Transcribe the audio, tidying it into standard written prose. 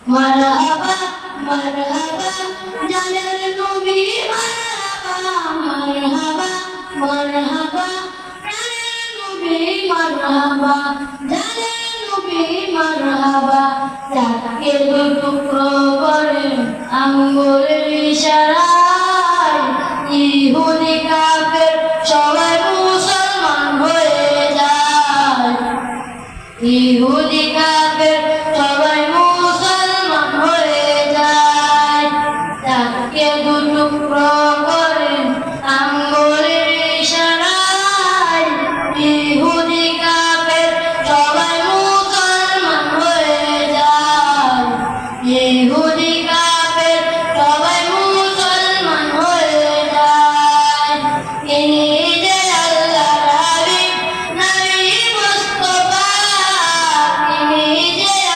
মারহাবা মারহাবা জানের নবী মারহাবা মারহাবা মারহাবা জানের নবী মারহাবা জানের নবী মারহাবা চাঁদকে টুকরো করে আঙ্গুলে